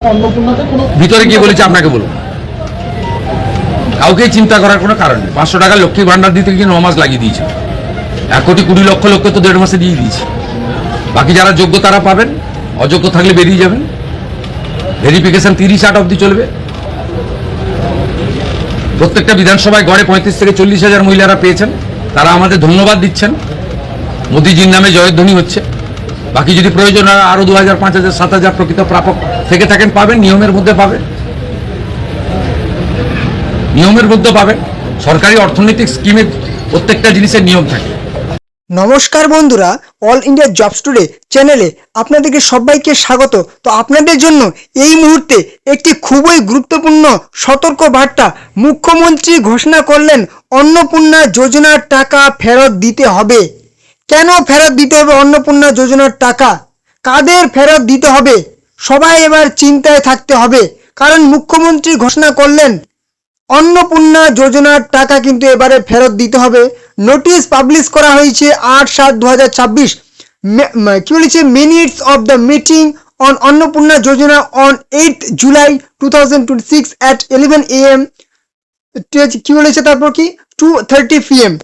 ভিতরে গিয়ে বলেছে আপনাকে বলুন, কাউকে চিন্তা করার কোনো কারণ নেই। 500 টাকা লক্ষ্মী ভান্ডার দিতে গিয়ে 9 মাস লাগিয়ে দিয়েছে। 1,20,00,000 লোককে তো 1.5 মাসে দিয়ে দিয়েছে। বাকি যারা যোগ্য তারা পাবেন, অযোগ্য থাকলে বেরিয়ে যাবেন। ভেরিফিকেশন 30-8 অবধি চলবে। প্রত্যেকটা বিধানসভায় গড়ে 35 থেকে 40,000 মহিলারা পেয়েছেন, তারা আমাদের ধন্যবাদ দিচ্ছেন। মোদিজির নামে জয়ধ্বনি হচ্ছে। বাকি যদি প্রয়োজন হয় আরও 2,000, 5,000, 7,000 প্রকৃত প্রাপক থেকে থাকেন পাবেন, নিয়মের মধ্যে পাবেন, নিয়মের মধ্যে পাবেন। সরকারি অর্থনৈতিক স্কিমে প্রত্যেকটা জিনিসের নিয়ম থাকে। নমস্কার বন্ধুরা, অল ইন্ডিয়া জবস টুডে চ্যানেলে আপনাদেরকে সবাইকে স্বাগত। তো আপনাদের জন্য এই মুহূর্তে একটি খুবই গুরুত্বপূর্ণ সতর্ক বার্তা। মুখ্যমন্ত্রী ঘোষণা করলেন অন্নপূর্ণা যোজনার টাকা ফেরত দিতে হবে। কেন ফেরত দিতে হবে অন্নপূর্ণা যোজনার টাকা? কাদের ফেরত দিতে হবে? সবাই এবার চিন্তায় থাকতে হবে, কারণ মুখ্যমন্ত্রী ঘোষণা করলেন অন্নপূর্ণা যোজনার টাকা কিন্তু এবারে ফেরত দিতে হবে। নোটিশ পাবলিশ করা হয়েছে 8/7/2026। কি বলেছে? Minutes of the meeting on Annapurna Yojana on 8 July 2026 at 11 AM। কি বলেছে তারপর কি 2:30 PM।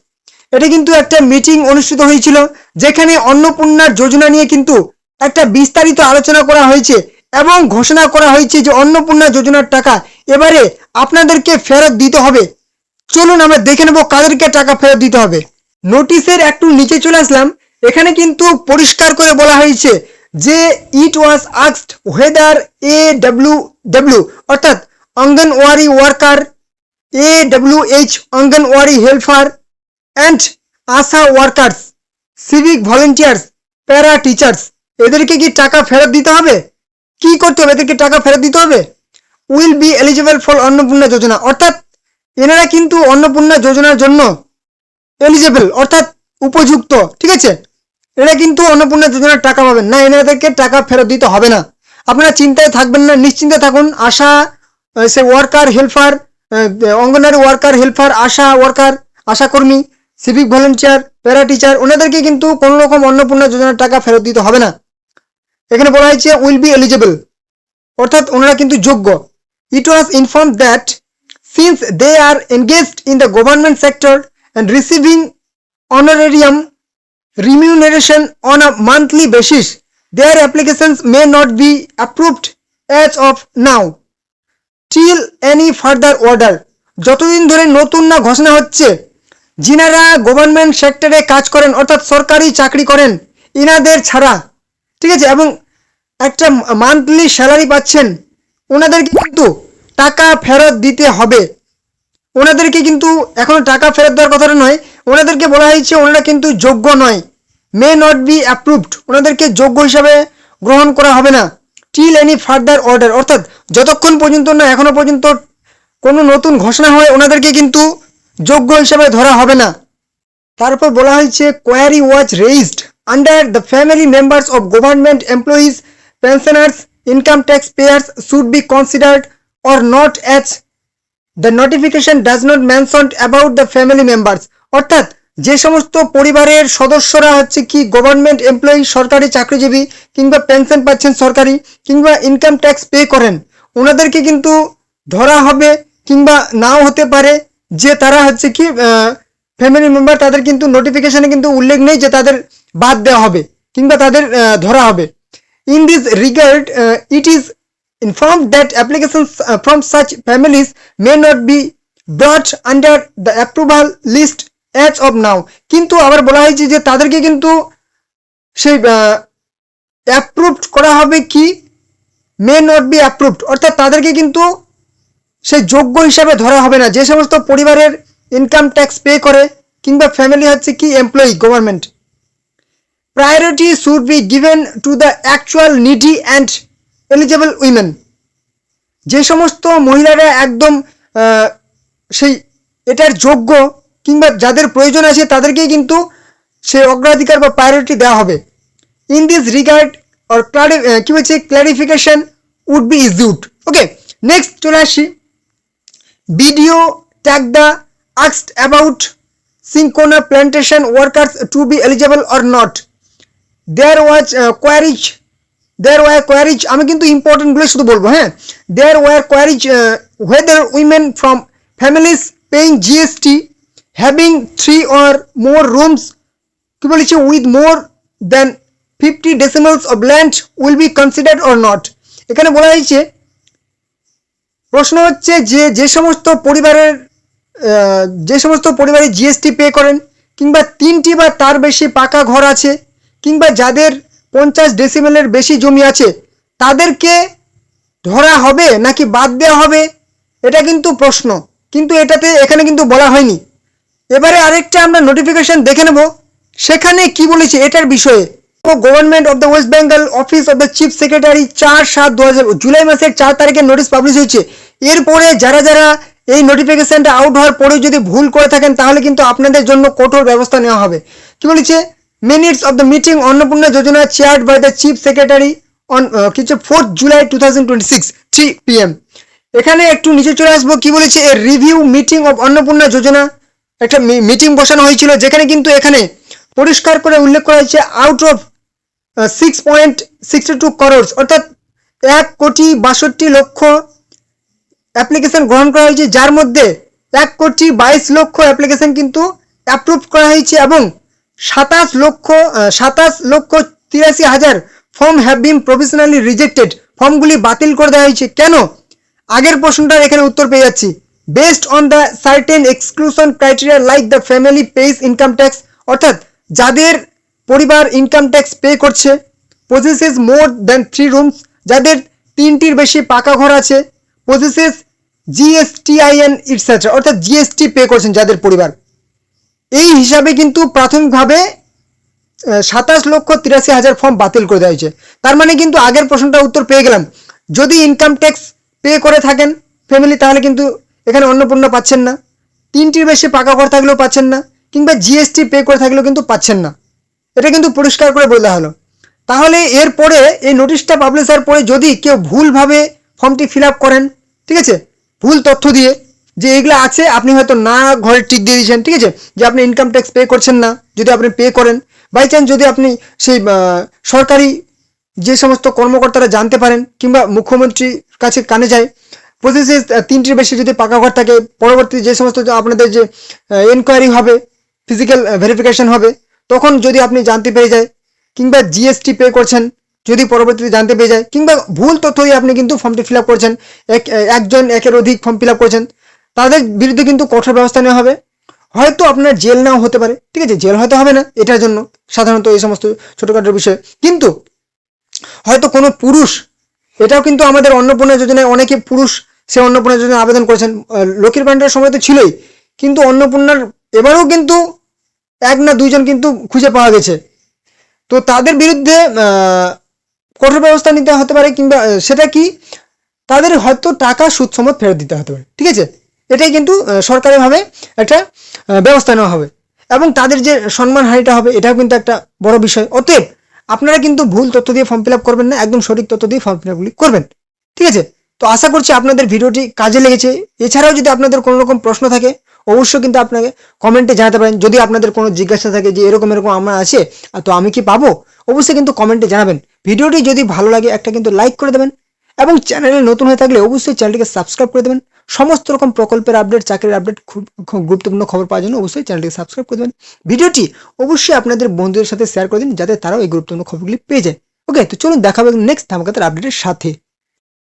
এটা কিন্তু একটা মিটিং অনুষ্ঠিত হয়েছিল, যেখানে অন্নপূর্ণার যোজনা নিয়ে কিন্তু একটা বিস্তারিত আলোচনা করা হয়েছে এবং ঘোষণা করা হয়েছে যে অন্নপূর্ণা যোজনার টাকা এবারে আপনাদেরকে ফেরত দিতে হবে। চলুন আমরা দেখে নেব কাদেরকে টাকা ফেরত দিতে হবে। নোটিশের একটু নিচে চলে আসলাম। এখানে কিন্তু পরিষ্কার করে বলা হয়েছে যে ইট ওয়াজ আস্কড হোয়েদার AWW অর্থাৎ anganwadi worker, AWH anganwadi helper and Asha workers, civic volunteers, প্যারা টিচার্স, এদেরকে কি টাকা ফেরত দিতে হবে? কি করতে হবে? এদেরকে টাকা ফেরত দিতে হবে। Will be eligible for Annapurna Yojana, অর্থাৎ এনারা কিন্তু অন্নপূর্ণা যোজনার জন্য এলিজিবল অর্থাৎ উপযুক্ত। ঠিক আছে, এরা কিন্তু অন্নপূর্ণা যোজনার টাকা পাবেন না, এনাদেরকে টাকা ফেরত দিতে হবে না। আপনারা চিন্তায় থাকবেন না, নিশ্চিন্তে থাকুন। আশা সে worker helper, Anganwadi worker helper, ASHA worker, আশাকর্মী, সিভিক ভলেন্টিয়ার, প্যারা টিচার, ওনাদেরকে কিন্তু কোনো রকম অন্নপূর্ণা যোজনার টাকা ফেরত দিতে হবে না। এখানে বলা হয়েছে উইল বি এলিজিবল অর্থাৎ ওনারা কিন্তু যোগ্য। It was inform that since they are engaged in the government sector and receiving honorarium remuneration on a monthly basis, their applications may not be approved as of now till any further order। যতদিন ধরে নতুন না ঘোষণা হচ্ছে, যিনারা government সেক্টরে কাজ করেন অর্থাৎ সরকারি চাকরি করেন ইনাদের ছাড়া, ঠিক আছে, এবং একটা মান্থলি স্যালারি পাচ্ছেন, ওনাদেরকে কিন্তু টাকা ফেরত দিতে হবে। ওনাদেরকে কিন্তু এখনো টাকা ফেরত দেওয়ার কথাটা নয়, ওনাদেরকে বলা হয়েছে ওনারা কিন্তু যোগ্য নয়, মে নট বি অ্যাপ্রুভড, ওনাদেরকে যোগ্য হিসাবে গ্রহণ করা হবে না। টিল এনি ফার্দার অর্ডার, অর্থাৎ যতক্ষণ পর্যন্ত না এখনো পর্যন্ত কোনো নতুন ঘোষণা হয় ওনাদেরকে কিন্তু যোগ্য হিসাবে ধরা হবে না। তারপর বলা হয়েছে query was raised under the family members of government employees, pensioners, income tax payers should be considered or not as the notification does not mention about the family members, অর্থাৎ যে সমস্ত পরিবারের সদস্যরা হচ্ছে কি গভর্নমেন্ট এমপ্লয়ি, সরকারি চাকরিজীবী, কিংবা পেনশন পাচ্ছেন সরকারি, কিংবা ইনকাম ট্যাক্স পে করেন, ওনাদেরকে কিন্তু ধরা হবে, কিংবা নাও হতে পারে যে তারা হচ্ছে কি ফ্যামিলি মেম্বার, তাদের কিন্তু নোটিফিকেশনে কিন্তু উল্লেখ নেই যে তাদের বাদ দেওয়া হবে কিংবা তাদের ধরা হবে। In this regard it is informed that applications from such families may not be brought under the approval list as of now। কিন্তু আবার বলা হয়েছে যে তাদেরকে কিন্তু সেই অ্যাপ্রুভড করা হবে কি মে নট বি অ্যাপ্রুভড, অর্থাৎ তাদেরকে কিন্তু সেই যোগ্য হিসাবে ধরা হবে না যে সমস্ত পরিবারের ইনকাম ট্যাক্স পে করে কিংবা ফ্যামিলি হচ্ছে কি employee government. Priority should be given to the actual needy and eligible women, যে সমস্ত মহিলারা একদম সেই এটার যোগ্য কিংবা যাদের প্রয়োজন আছে তাদেরকেই কিন্তু সেই অগ্রাধিকার বা প্রায়োরিটি দেওয়া হবে। ইন দিস রিগার্ড অর কি বলছে clarification would be issued. Okay, next চলে আসি। Video tag the asked about cinchona plantation workers to be eligible or not. There was queries there were queries, আমি কিন্তু ইম্পর্টেন্টগুলো শুধু বলবো, হ্যাঁ। There were queries whether women from families paying GST having 3 or more rooms কি বলেছে with more than 50 decimals of land will be considered or not। এখানে বলা হয়েছে, প্রশ্ন হচ্ছে যে সমস্ত পরিবারে জিএসটি পে করেন, কিংবা 3টি বা তার বেশি পাকা ঘর আছে, কিংবা যাদের 50 ডেসিমেলের বেশি জমি আছে, তাদেরকে ধরা হবে নাকি বাদ দেওয়া হবে, এটা কিন্তু প্রশ্ন, কিন্তু এখানে কিন্তু বলা হয়নি। এবারে আরেকটা আমরা নোটিফিকেশন দেখে নেব, সেখানে কি বলেছে এটার বিষয়ে। Government of the West Bengal office of the chief secretary 4/7/2000 July মাসের 4 তারিখে নোটিশ পাবলিশ হয়েছে। এরপরে যারা এই নোটিফিকেশনটা আউট হওয়ার পরেও যদি ভুল করে থাকেন, তাহলে কিন্তু আপনাদের জন্য কঠোর ব্যবস্থা নেওয়া হবে। কি বলেছে, minutes of the meeting Annapurna Yojana chaired by the chief secretary on 4 July 2026 3 PM। এখানে একটু নিচে চলে আসবো, কি বলেছে, এ রিভিউ মিটিং অফ অন্নপূর্ণা যোজনা, একটা মিটিং বসানো হয়েছিল, যেখানে কিন্তু এখানে পরিষ্কার করে উল্লেখ করা হয়েছে আউট অফ 6.62 crores অর্থাৎ 1,62,00,000 অ্যাপ্লিকেশন গ্রহণ করা হয়েছে, যার মধ্যে 1,22,00,000 অ্যাপ্লিকেশন কিন্তু অ্যাপ্রুভ করা হয়েছে, এবং 27,83,000 form have been provisionally rejected, ফর্মগুলি বাতিল করে দেওয়া হয়েছে। কেন? আগের প্রশ্নটার এখানে উত্তর পেয়ে যাচ্ছি। Based on the certain exclusion criteria like the family page income tax, অর্থাৎ যাদের পরিবার ইনকাম ট্যাক্স পে করছে, পজেসেস মোর দ্যান 3 রুমস, যাদের 3টির বেশি পাকা ঘর আছে, পজেসেস GSTIN ইটসেট্রা, অর্থাৎ জিএসটি পে করছেন যাদের পরিবার। এই হিসাবে কিন্তু প্রাথমিকভাবে 27,83,000 ফর্ম বাতিল করে দেওয়া হয়েছে। তার মানে কিন্তু আগের প্রশ্নটার উত্তর পেয়ে গেলাম। যদি ইনকাম ট্যাক্স পে করে থাকেন ফ্যামিলি, তাহলে কিন্তু এখানে অন্নপূর্ণা পাচ্ছেন না, 3টির বেশি পাকা ঘর থাকলেও পাচ্ছেন না, কিংবা জিএসটি পে করে থাকলেও কিন্তু পাচ্ছেন না। এটা কিন্তু পরিষ্কার করে বলা হলো। তাহলে এরপরে এই নোটিশটা পাবলিশ হওয়ার পরে যদি কেউ ভুলভাবে ফর্মটি ফিল আপ করেন, ঠিক আছে, ভুল তথ্য দিয়ে যে এগুলো আছে, আপনি হয়তো না ঘরে টিক দিয়ে দিয়েছেন, ঠিক আছে, যে আপনি ইনকাম ট্যাক্স পে করছেন না, যদি আপনি পে করেন, বাই চান্স যদি আপনি সেই সরকারি যে সমস্ত কর্মকর্তারা জানতে পারেন, কিংবা মুখ্যমন্ত্রীর কাছে কানে যায়, প্রসেসে 3টির বেশি যদি পাকা ঘর থাকে, পরবর্তী যে সমস্ত আপনাদের যে এনকোয়ারি হবে, ফিজিক্যাল ভেরিফিকেশন হবে, তখন যদি আপনি জানতে পেরে যায়, কিংবা জিএসটি পে করছেন যদি পরবর্তীতে জানতে পেরে যায়, কিংবা ভুল তথ্য দিয়ে আপনি কিন্তু ফর্মটি ফিল আপ করছেন, একজন একের অধিক ফর্ম ফিল আপ করছেন, তাদের বিরুদ্ধে কিন্তু কঠোর ব্যবস্থা নেওয়া হবে। হয়তো আপনার জেল নাও হতে পারে, ঠিক আছে, জেল হয়তো হবে না এটার জন্য, সাধারণত এই সমস্ত ছোটোখাটো বিষয়, কিন্তু হয়তো কোনো পুরুষ, এটাও কিন্তু আমাদের অন্নপূর্ণা যোজনায় অনেকে পুরুষ সে অন্নপূর্ণা যোজনায় আবেদন করেছেন, লক্ষ্মীর ভাণ্ডারের সময় তো ছিলই, কিন্তু অন্নপূর্ণার এবারেও কিন্তু 1 না 2 জন কিন্তু খুঁজে পাওয়া গেছে। তো তাদের বিরুদ্ধে কঠোর ব্যবস্থা নিতে হতে পারে, কিংবা সেটা কি, তাদের হয়তো টাকা সুদ সমেত ফেরত দিতে হতে পারে, ঠিক আছে, এটাই কিন্তু সরকারিভাবে একটা ব্যবস্থা নেওয়া হবে, এবং তাদের যে সম্মানহানিটা হবে, এটাও কিন্তু একটা বড় বিষয়। অতএব আপনারা কিন্তু ভুল তথ্য দিয়ে ফর্ম ফিল আপ করবেন না, একদম সঠিক তথ্য দিয়ে ফর্ম ফিল আপগুলি করবেন, ঠিক আছে। তো আশা করছি আপনাদের ভিডিওটি কাজে লেগেছে। এছাড়াও যদি আপনাদের কোনো রকম প্রশ্ন থাকে, অবশ্যই কিন্তু আপনাকে কমেন্টে জানাতে পারেন। যদি আপনাদের কোনো জিজ্ঞাসা থাকে যে এরকম আমার আছে, তো আমি কি পাবো, অবশ্যই কিন্তু কমেন্টে জানাবেন। ভিডিওটি যদি ভালো লাগে একটা কিন্তু লাইক করে দেবেন, এবং চ্যানেলে নতুন হয়ে থাকলে অবশ্যই চ্যানেলটিকে সাবস্ক্রাইব করে দেবেন। সমস্ত রকম প্রকল্পের আপডেট, চাকরির আপডেট, খুব গুরুত্বপূর্ণ খবর পাওয়ার জন্য অবশ্যই চ্যানেলটিকে সাবস্ক্রাইব করে দেবেন। ভিডিওটি অবশ্যই আপনাদের বন্ধুদের সাথে শেয়ার করে দিন, যাতে তারাও এই গুরুত্বপূর্ণ খবরগুলি পেয়ে যায়। ওকে, তো চলুন দেখা হবে নেক্সট ধামাকাদার আপডেটের সাথে।